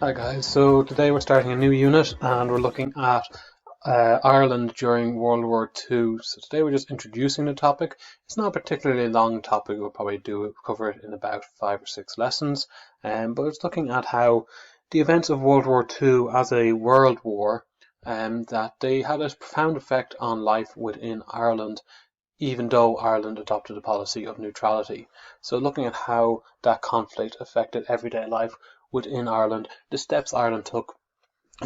Hi guys, so today we're starting a new unit and we're looking at Ireland during World War II. So today we're just introducing the topic. It's not a particularly long topic, we'll probably cover it in about 5 or 6 lessons, but it's looking at how the events of World War II as a world war, that they had a profound effect on life within Ireland, even though Ireland adopted a policy of neutrality. So looking at how that conflict affected everyday life within Ireland, the steps Ireland took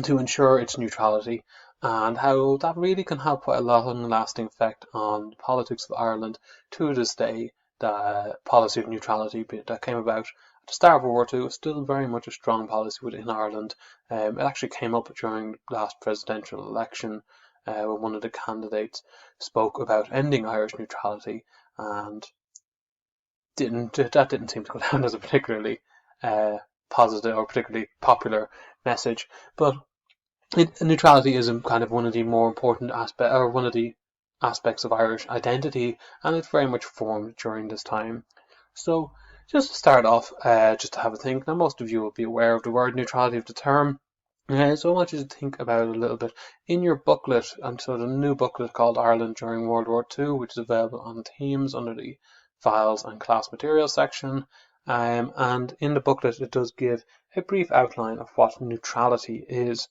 to ensure its neutrality, and how that really can have quite a long-lasting effect on the politics of Ireland to this day. The policy of neutrality that came about at the start of World War II is still very much a strong policy within Ireland. It actually came up during the last presidential election when one of the candidates spoke about ending Irish neutrality, and that didn't seem to go down as a particularly uh, positive or particularly popular message. But neutrality is kind of one of the more important one of the aspects of Irish identity, and it's very much formed during this time. So, just to start off, just to have a think. Now, most of you will be aware of the word neutrality, of the term. So I want you to think about it a little bit in your booklet, and so the new booklet called Ireland During World War II, which is available on Themes under the Files and Class Materials section. And in the booklet, it does give a brief outline of what neutrality is.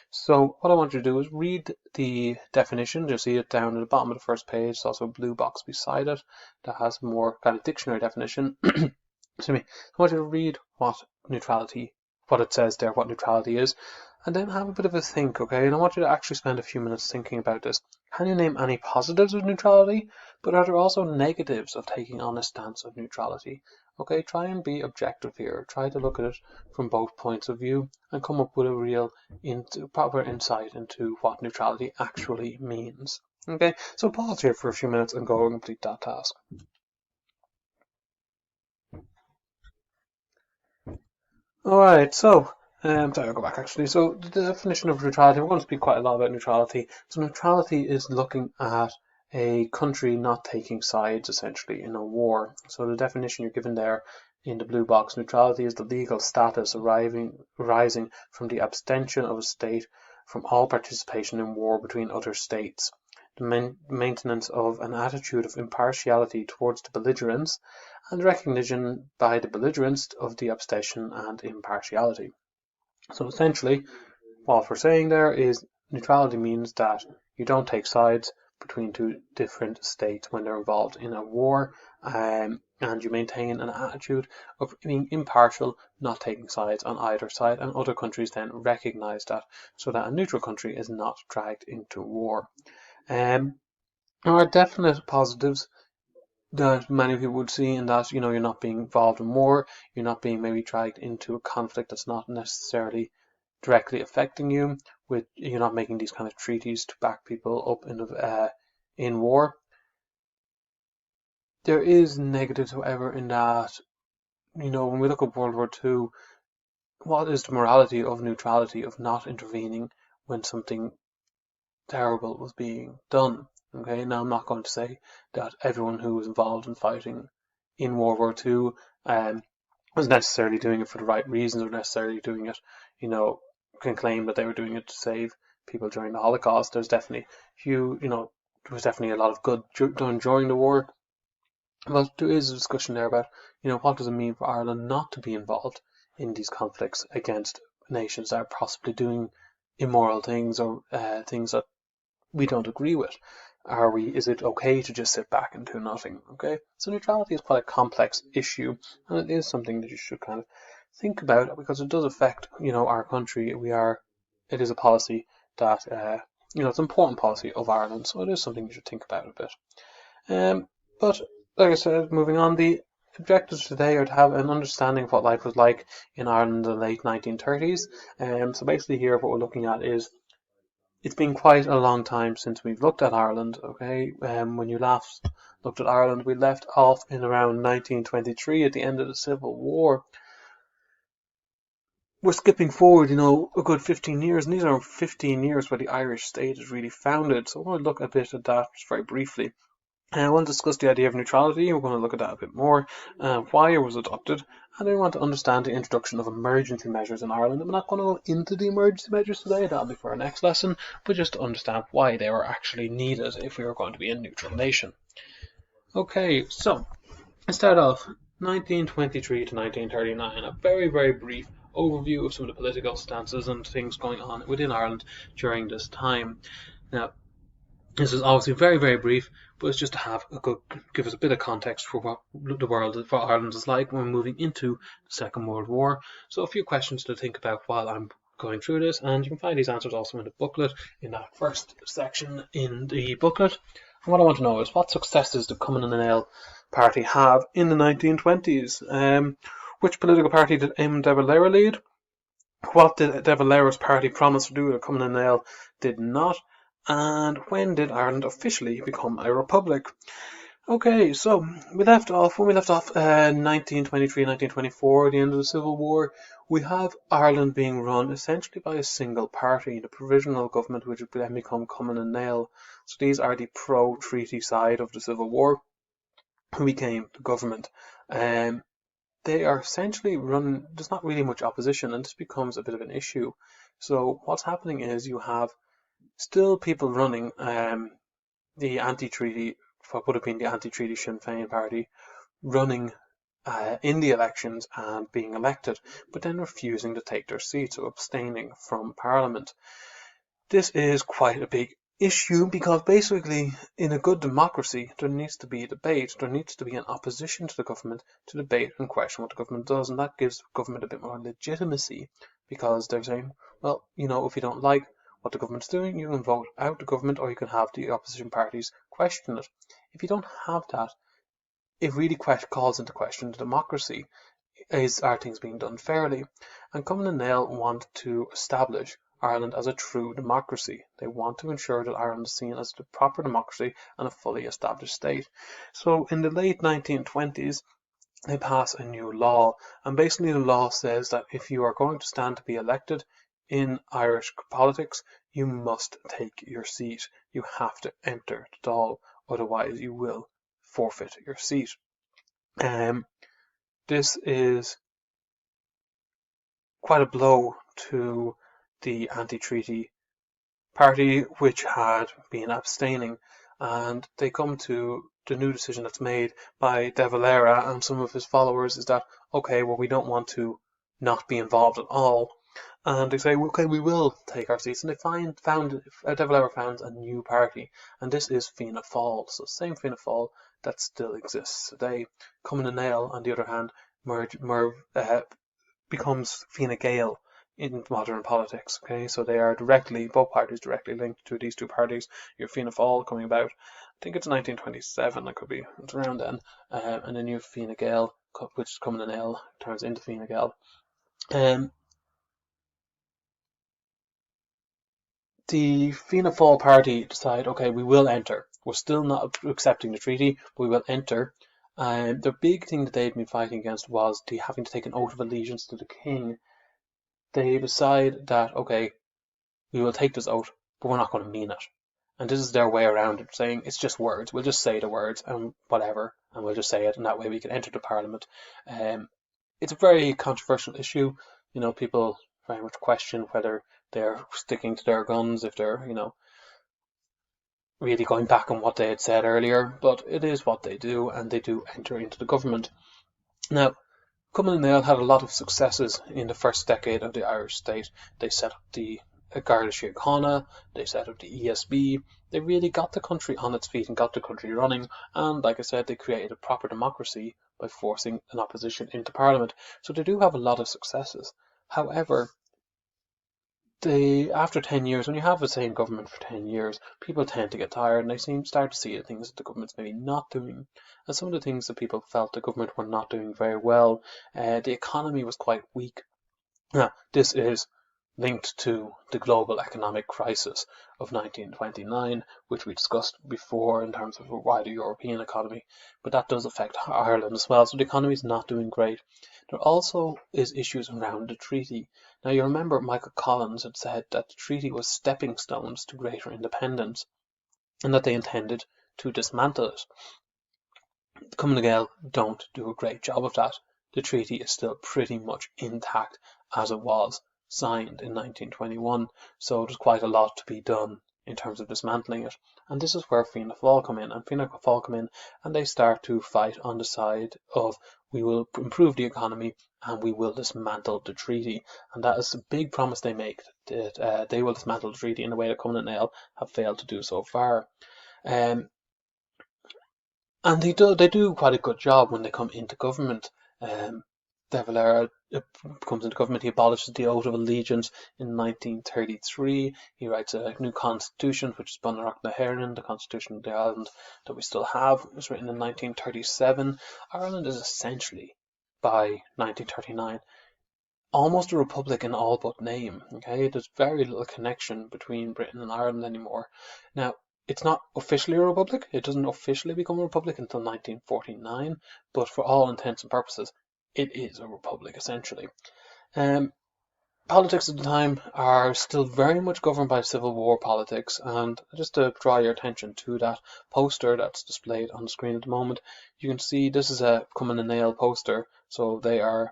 So what I want you to do is read the definition. You'll see it down at the bottom of the first page. There's also a blue box beside it that has more kind of dictionary definition. Excuse me. I want you to read what it says there, what neutrality is, and then have a bit of a think, okay? And I want you to actually spend a few minutes thinking about this. Can you name any positives of neutrality? But are there also negatives of taking on a stance of neutrality? Okay, try and be objective here. Try to look at it from both points of view and come up with a real proper insight into what neutrality actually means. Okay, so pause here for a few minutes and go and complete that task. Alright, so, sorry, I'll go back actually. So, the definition of neutrality, we're going to speak quite a lot about neutrality. So, neutrality is looking at a country not taking sides, essentially, in a war. So, the definition you're given there in the blue box, neutrality is the legal status arising from the abstention of a state from all participation in war between other states, the maintenance of an attitude of impartiality towards the belligerents, and recognition by the belligerents of the abstention and impartiality. So essentially, what we're saying there is neutrality means that you don't take sides between two different states when they're involved in a war, and you maintain an attitude of being impartial, not taking sides on either side, and other countries then recognise that, so that a neutral country is not dragged into war. There are definite positives that many people would see in that, you're not being involved in war, you're not being maybe dragged into a conflict that's not necessarily directly affecting you, you're not making these kind of treaties to back people up in war. There is negatives, however, in that, when we look at World War II, what is the morality of neutrality, of not intervening when something terrible was being done? Okay, now I'm not going to say that everyone who was involved in fighting in World War II was necessarily doing it for the right reasons, or necessarily doing it, can claim that they were doing it to save people during the Holocaust. There's definitely there was definitely a lot of good done during the war, but there is a discussion there about, what does it mean for Ireland not to be involved in these conflicts against nations that are possibly doing immoral things, or things that we don't agree with. Is it okay to just sit back and do nothing? Okay, so neutrality is quite a complex issue, and it is something that you should kind of think about, because it does affect, our country. It is a policy that, it's an important policy of Ireland, so it is something you should think about a bit. But like I said, moving on, the objectives today are to have an understanding of what life was like in Ireland in the late 1930s. So basically here what we're looking at is, it's been quite a long time since we've looked at Ireland, okay? When you last looked at Ireland, we left off in around 1923 at the end of the Civil War. We're skipping forward, a good 15 years, and these are 15 years where the Irish state is really founded. So I want to look a bit at that just very briefly. I want to discuss the idea of neutrality. We're going to look at that a bit more, why it was adopted, and we want to understand the introduction of emergency measures in Ireland. I'm not going to go into the emergency measures today, that'll be for our next lesson, but just to understand why they were actually needed if we were going to be a neutral nation. Okay, so let's start off 1923 to 1939, a very, very brief overview of some of the political stances and things going on within Ireland during this time. Now, this is obviously very, very brief, but it's just to have give us a bit of context for what the world, for Ireland is like when we're moving into the Second World War. So a few questions to think about while I'm going through this, and you can find these answers also in the booklet, in that first section in the booklet. And what I want to know is, what successes did Cumann na nGaedheal party have in the 1920s? Which political party did Eamon de Valera lead? What did de Valera's party promise to do that Cumann na nGaedheal did not? And when did Ireland officially become a republic? Okay, so when we left off 1923, 1924, the end of the Civil War, we have Ireland being run essentially by a single party, the provisional government, which would then become Cumann na nGaedheal. So these are the pro-treaty side of the Civil War, who became the government. They are essentially run, there's not really much opposition, and this becomes a bit of an issue. So what's happening is you have still people running the anti-treaty, what would have been the anti-treaty Sinn Féin party, running in the elections and being elected, but then refusing to take their seats, or abstaining from Parliament. This is quite a big issue, because basically in a good democracy there needs to be a debate, there needs to be an opposition to the government to debate and question what the government does, and that gives the government a bit more legitimacy, because they're saying, well, if you don't like what the government's doing, you can vote out the government, or you can have the opposition parties question it. If you don't have that, it really calls into question the democracy. Are things being done fairly? And Cumann na nGaedheal want to establish Ireland as a true democracy. They want to ensure that Ireland is seen as a proper democracy and a fully established state. So in the late 1920s, they pass a new law, and basically the law says that if you are going to stand to be elected in Irish politics, you must take your seat. You have to enter the Dáil, otherwise you will forfeit your seat. This is quite a blow to the anti-treaty party, which had been abstaining, and they come to the new decision that's made by de Valera and some of his followers is that, okay, well, we don't want to not be involved at all. And they say, okay, we will take our seats. And they de Valera found a new party, and this is Fianna Fáil. So same Fianna Fáil that still exists today. Cumann na nGaedheal, on the other hand, becomes Fine Gael in modern politics. Okay, so they are both parties directly linked to these two parties. Your Fianna Fáil coming about, I think it's 1927, it's around then, and then you have Fine Gael, which Cumann na nGaedheal turns into Fine Gael. The Fianna Fáil party decide, okay, we will enter. We're still not accepting the treaty, but we will enter. The big thing that they'd been fighting against was having to take an oath of allegiance to the king. They decide that, okay, we will take this oath, but we're not going to mean it. And this is their way around it, saying it's just words. We'll just say the words and whatever, and we'll just say it, and that way we can enter the Parliament. It's a very controversial issue. People very much question whether they're sticking to their guns, if they're, really going back on what they had said earlier, but it is what they do, and they do enter into the government. Now, Cumann na nGaedheal had a lot of successes in the first decade of the Irish state. They set up the Garda Síochána, they set up the ESB, they really got the country on its feet and got the country running, and like I said, they created a proper democracy by forcing an opposition into Parliament. So they do have a lot of successes. However, after 10 years, when you have the same government for 10 years, people tend to get tired, and they start to see the things that the government's maybe not doing. And some of the things that people felt the government were not doing very well, the economy was quite weak. Now, this is linked to the global economic crisis of 1929, which we discussed before in terms of a wider European economy, but that does affect Ireland as well, so the economy is not doing great. There also is issues around the treaty. Now, you remember Michael Collins had said that the treaty was stepping stones to greater independence, and that they intended to dismantle it. Cumann na nGaedheal don't do a great job of that. the treaty is still pretty much intact as it was signed in 1921. So there's quite a lot to be done in terms of dismantling it. And this is where Fianna Fáil come in. And Fianna Fáil come in and they start to fight on the side of we will improve the economy and we will dismantle the treaty. And that is a big promise they make, that they will dismantle the treaty in a way that Cumann and Nail have failed to do so far. And they do quite a good job when they come into government. De Valera comes into government, he abolishes the Oath of Allegiance in 1933. He writes a new constitution, which is Bunreacht na hÉireann, the constitution of the island that we still have. It was written in 1937. Ireland is essentially, by 1939, almost a republic in all but name. Okay, there's very little connection between Britain and Ireland anymore. Now, it's not officially a republic. It doesn't officially become a republic until 1949, but for all intents and purposes, it is a republic essentially. Politics at the time are still very much governed by Civil War politics, and just to draw your attention to that poster that's displayed on the screen at the moment, you can see this is a Cumann and Nail poster, so they are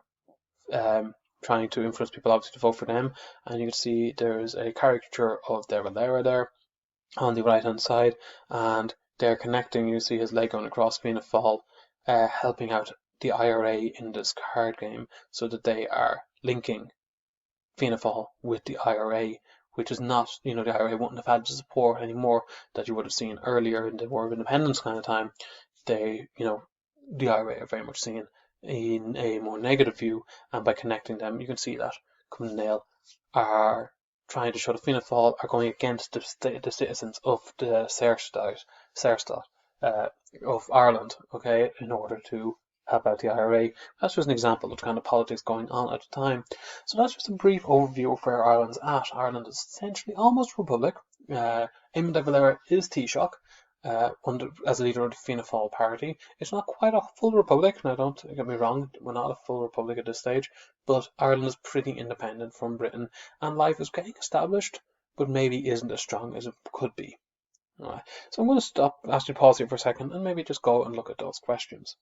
trying to influence people obviously to vote for them, and you can see there's a caricature of De Valera there on the right hand side, and they're connecting. You see his leg going across Fianna Fáil, helping out the IRA in this card game, so that they are linking Fianna Fáil with the IRA, which is not, the IRA wouldn't have had the support anymore that you would have seen earlier in the War of Independence kind of time. The IRA are very much seen in a more negative view, and by connecting them, you can see that Cumann and Nail are trying to show that Fianna Fáil are going against the citizens of the Saoirstát of Ireland, okay, in order to help out the IRA. That's just an example of the kind of politics going on at the time. So that's just a brief overview of where Ireland's at. Ireland is essentially almost a republic. Eamon de Valera is Taoiseach, as a leader of the Fianna Fáil party. It's not quite a full republic. Now, don't get me wrong, we're not a full republic at this stage, but Ireland is pretty independent from Britain, and life is getting established, but maybe isn't as strong as it could be. Alright, so I'm going to actually pause here for a second, and maybe just go and look at those questions.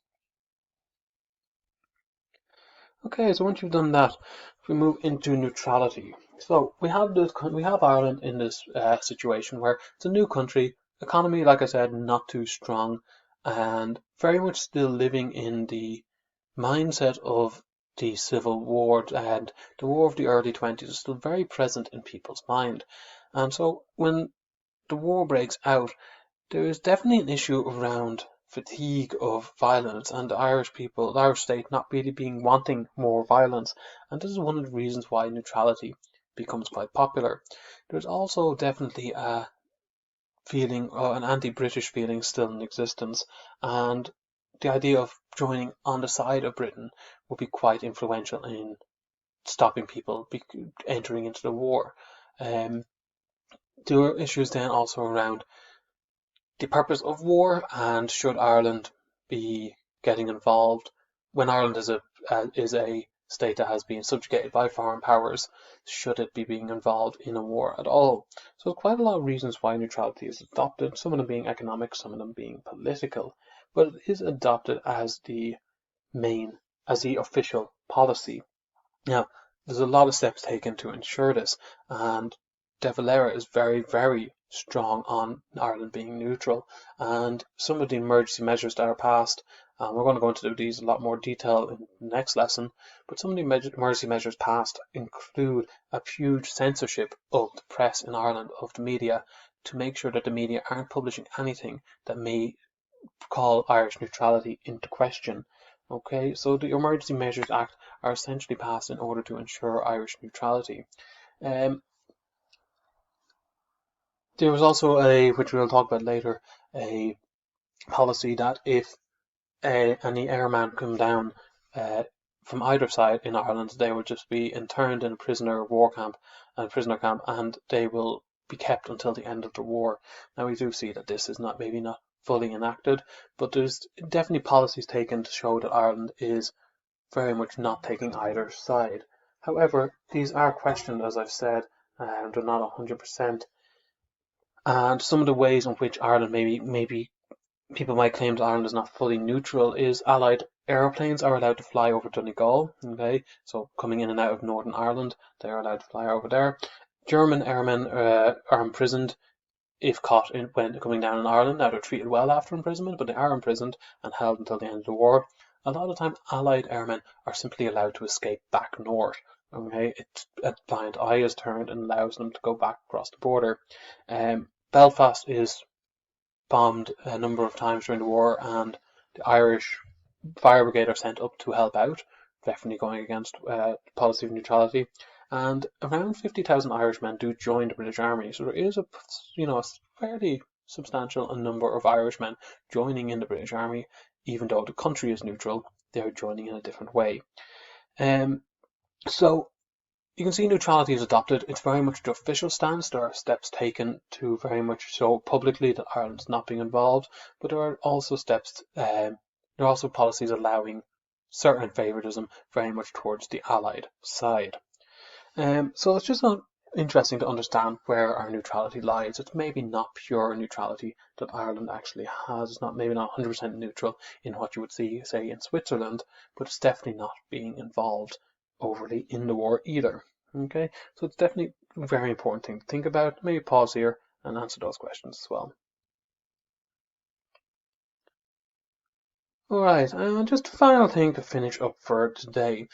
Okay, so once you've done that, we move into neutrality. So we have Ireland in this situation where it's a new country, economy, like I said, not too strong, and very much still living in the mindset of the Civil War, and the War of the early 20s is still very present in people's mind. And so when the war breaks out, there is definitely an issue around fatigue of violence, and the Irish people, the Irish state, not really wanting more violence. And this is one of the reasons why neutrality becomes quite popular. There's also definitely a feeling, an anti-British feeling still in existence, and the idea of joining on the side of Britain would be quite influential in stopping people entering into the war. There are issues then also around the purpose of war, and should Ireland be getting involved when Ireland is a state that has been subjugated by foreign powers? Should it be being involved in a war at all? So quite a lot of reasons why neutrality is adopted, some of them being economic, some of them being political, but it is adopted as the official policy. Now, there's a lot of steps taken to ensure this, and De Valera is very, very strong on Ireland being neutral, and some of the emergency measures that are passed, we're going to go into these in a lot more detail in the next lesson, but some of the emergency measures passed include a huge censorship of the press in Ireland, of the media, to make sure that the media aren't publishing anything that may call Irish neutrality into question. Okay, so the Emergency Measures Act are essentially passed in order to ensure Irish neutrality. There was also which we'll talk about later, a policy that if any airman come down from either side in Ireland, they will just be interned in a prisoner camp, and they will be kept until the end of the war. Now we do see that this is maybe not fully enacted, but there's definitely policies taken to show that Ireland is very much not taking either side. However, these are questioned, as I've said, and they're not 100%. And some of the ways in which Ireland maybe people might claim that Ireland is not fully neutral is Allied airplanes are allowed to fly over Donegal. Okay, so coming in and out of Northern Ireland, they are allowed to fly over there. German airmen are imprisoned if caught when coming down in Ireland. Now they're treated well after imprisonment, but they are imprisoned and held until the end of the war. A lot of the time, Allied airmen are simply allowed to escape back north. Okay, a blind eye is turned and allows them to go back across the border. Belfast is bombed a number of times during the war, and the Irish fire brigade are sent up to help out, definitely going against the policy of neutrality. And around 50,000 Irishmen do join the British Army, so there is a fairly substantial number of Irishmen joining in the British Army, even though the country is neutral. They are joining in a different way. So you can see neutrality is adopted. It's very much the official stance. There are steps taken to very much show publicly that Ireland is not being involved, but there are also there are also policies allowing certain favouritism very much towards the Allied side. So it's just not interesting to understand where our neutrality lies. It's maybe not pure neutrality that Ireland actually has. It's not maybe not 100% neutral in what you would see, say, in Switzerland, but it's definitely not being involved overly in the war either. Okay, so it's definitely a very important thing to think about. Maybe pause here and answer those questions as well. Alright, and just a final thing to finish up for today.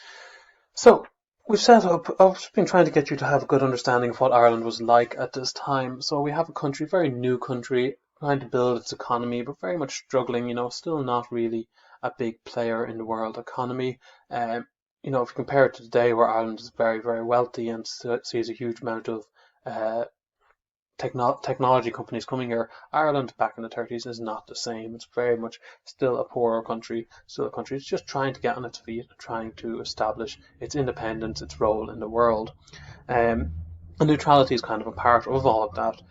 So, I've been trying to get you to have a good understanding of what Ireland was like at this time. So we have a country, very new country, trying to build its economy, but very much struggling, still not really a big player in the world economy. If you compare it to today, where Ireland is very, very wealthy and sees a huge amount of technology companies coming here, Ireland back in the 30s is not the same. It's very much still a poorer country, still a country that's just trying to get on its feet, trying to establish its independence, its role in the world. And neutrality is kind of a part of all of that.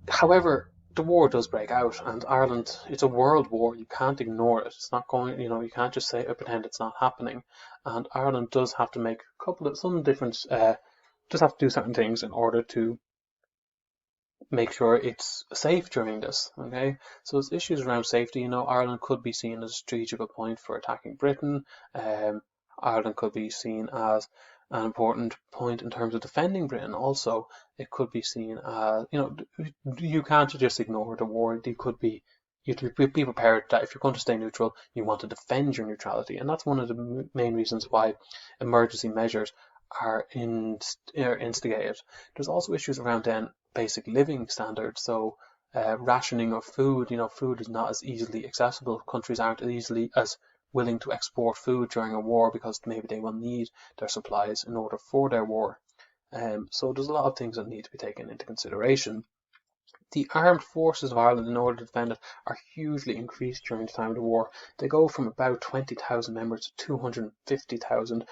However, the war does break out, and Ireland, it's a world war. You can't ignore it. It's not going, you can't just say pretend it's not happening. And Ireland does have to make some difference, does have to do certain things in order to make sure it's safe during this. Okay, so there's issues around safety. Ireland could be seen as a strategical point for attacking Britain. Ireland could be seen as an important point in terms of defending Britain. Also, it could be seen as you can't just ignore the war. You have to be prepared that if you're going to stay neutral, you want to defend your neutrality, and that's one of the main reasons why emergency measures are instigated. There's also issues around then basic living standards, so rationing of food. Food is not as easily accessible. Countries aren't as willing to export food during a war because maybe they will need their supplies in order for their war. So there's a lot of things that need to be taken into consideration. The armed forces of Ireland, in order to defend it, are hugely increased during the time of the war. They go from about 20,000 members to 250,000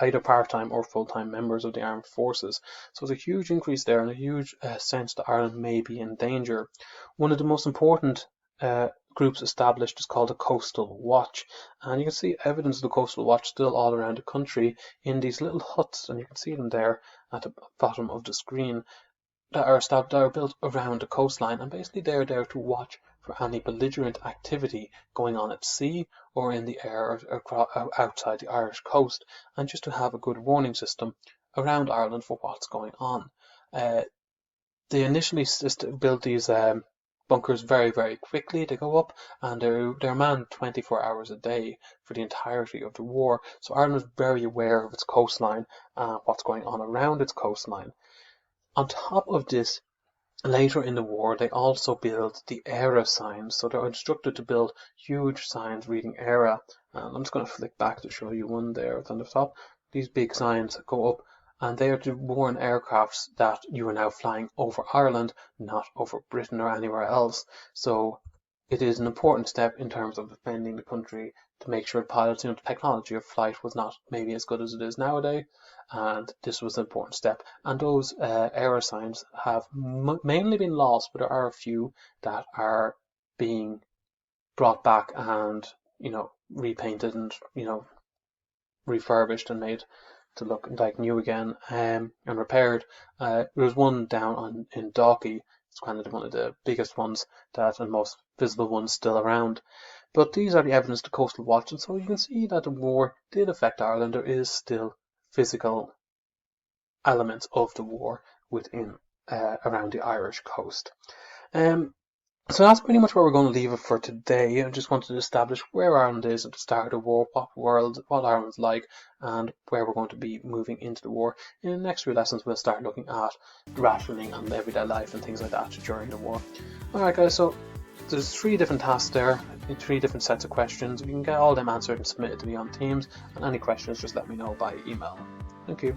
either part-time or full-time members of the armed forces. So there's a huge increase there and a huge sense that Ireland may be in danger. One of the most important groups established is called the Coastal Watch, and you can see evidence of the Coastal Watch still all around the country in these little huts, and you can see them there at the bottom of the screen, that are built around the coastline, and basically they're there to watch for any belligerent activity going on at sea or in the air or outside the Irish coast, and just to have a good warning system around Ireland for what's going on. They initially built these bunkers very, very quickly. They go up and they're manned 24 hours a day for the entirety of the war. So Ireland was very aware of its coastline, what's going on around its coastline. On top of this, later in the war, they also build the era signs. So they're instructed to build huge signs reading era. And I'm just going to flick back to show you one there. It's on the top. These big signs go up, and they are to warn aircrafts that you are now flying over Ireland, not over Britain or anywhere else. So it is an important step in terms of defending the country to make sure pilots, the technology of flight was not maybe as good as it is nowadays, and this was an important step. And those error signs have mainly been lost, but there are a few that are being brought back and repainted and refurbished and made to look like new again, and repaired. There was one down in Dalkey It's kind of one of the biggest ones and most visible ones still around. But these are the evidence to Coastal Watch, and so you can see that the war did affect Ireland. There is still physical elements of the war within around the Irish coast. So that's pretty much where we're going to leave it for today. I just wanted to establish where Ireland is at the start of the war, what Ireland's like, and where we're going to be moving into the war. In the next few lessons, we'll start looking at rationing and everyday life and things like that during the war. Alright guys, so there's 3 different tasks there, 3 different sets of questions. You can get all them answered and submitted to me on Teams, and any questions just let me know by email. Thank you.